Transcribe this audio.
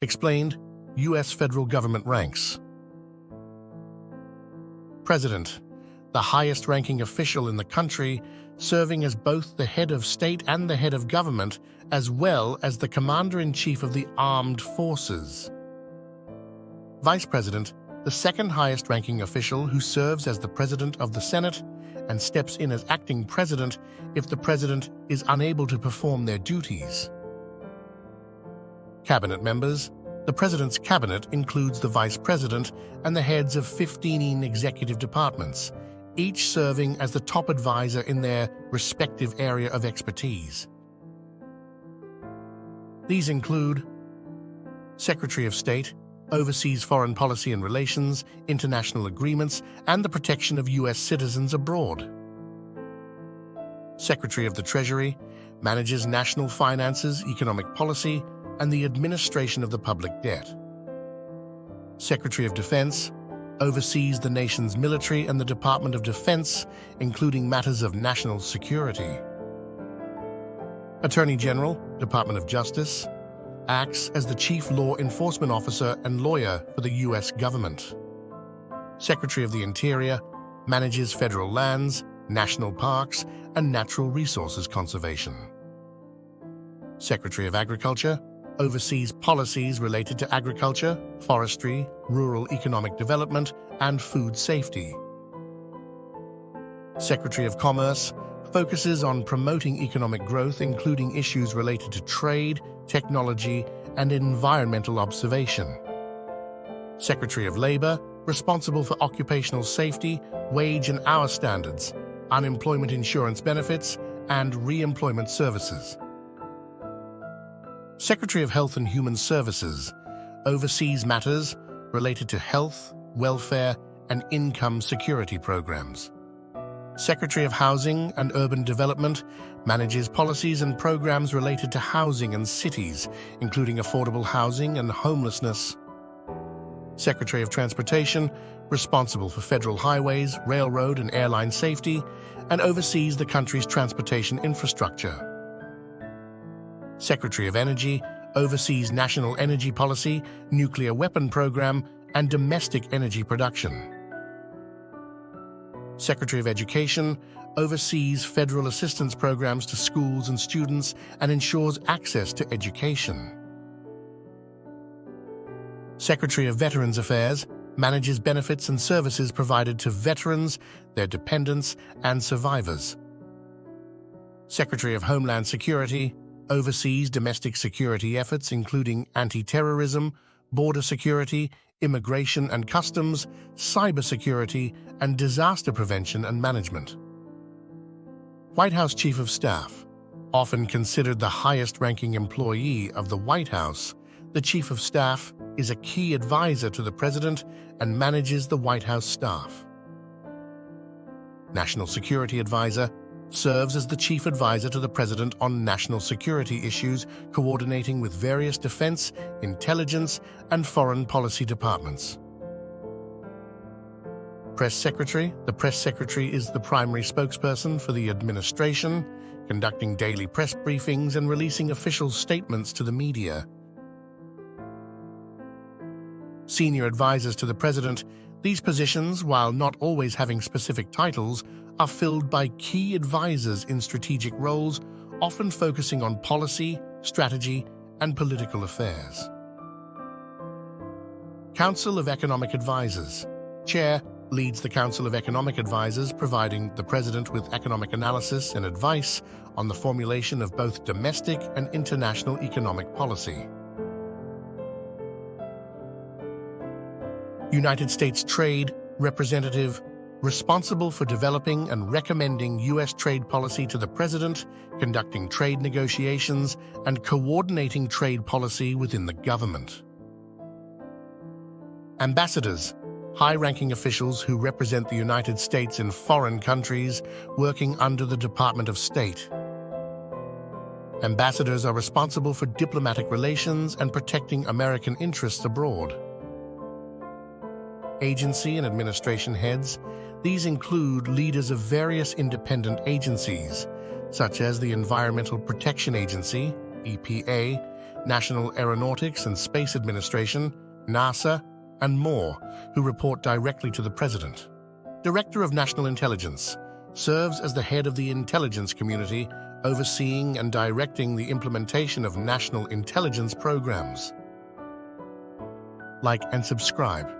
Explained, U.S. federal government ranks. President, the highest-ranking official in the country, serving as both the head of state and the head of government, as well as the commander-in-chief of the armed forces. Vice President, the second highest-ranking official who serves as the President of the Senate and steps in as acting president if the president is unable to perform their duties. Cabinet members. The President's cabinet includes the Vice President and the heads of 15 executive departments, each serving as the top advisor in their respective area of expertise. These include Secretary of State, oversees foreign policy and relations, international agreements, and the protection of U.S. citizens abroad. Secretary of the Treasury, manages national finances, economic policy, and the administration of the public debt. Secretary of Defense, oversees the nation's military and the Department of Defense, including matters of national security. Attorney General, Department of Justice, acts as the chief law enforcement officer and lawyer for the U.S. government. Secretary of the Interior, manages federal lands, national parks, and natural resources conservation. Secretary of Agriculture, oversees policies related to agriculture, forestry, rural economic development, and food safety. Secretary of Commerce focuses on promoting economic growth, including issues related to trade, technology, and environmental observation. Secretary of Labor, responsible for occupational safety, wage and hour standards, unemployment insurance benefits, and re-employment services. Secretary of Health and Human Services oversees matters related to health, welfare, and income security programs. Secretary of Housing and Urban Development manages policies and programs related to housing and cities, including affordable housing and homelessness. Secretary of Transportation, responsible for federal highways, railroad, and airline safety, and oversees the country's transportation infrastructure. Secretary of Energy oversees national energy policy, nuclear weapon program, and domestic energy production. Secretary of Education oversees federal assistance programs to schools and students and ensures access to education. Secretary of Veterans Affairs manages benefits and services provided to veterans, their dependents, and survivors. Secretary of Homeland Security oversees domestic security efforts including anti-terrorism, border security, immigration and customs, cybersecurity, and disaster prevention and management. White House Chief of Staff, often considered the highest-ranking employee of the White House, the Chief of Staff is a key advisor to the President and manages the White House staff. National Security Advisor serves as the chief advisor to the President on national security issues, coordinating with various defense, intelligence, and foreign policy departments. Press Secretary. The Press Secretary is the primary spokesperson for the administration, conducting daily press briefings and releasing official statements to the media. Senior advisors to the President. These positions, while not always having specific titles, are filled by key advisors in strategic roles, often focusing on policy, strategy, and political affairs. Council of Economic Advisors. Chair leads the Council of Economic Advisors, providing the President with economic analysis and advice on the formulation of both domestic and international economic policy. United States Trade Representative, responsible for developing and recommending U.S. trade policy to the President, conducting trade negotiations, and coordinating trade policy within the government. Ambassadors, high-ranking officials who represent the United States in foreign countries, working under the Department of State. Ambassadors are responsible for diplomatic relations and protecting American interests abroad. Agency and administration heads. These include leaders of various independent agencies, such as the Environmental Protection Agency, EPA, National Aeronautics and Space Administration, NASA, and more, who report directly to the President. Director of National Intelligence serves as the head of the intelligence community, overseeing and directing the implementation of national intelligence programs. Like and subscribe.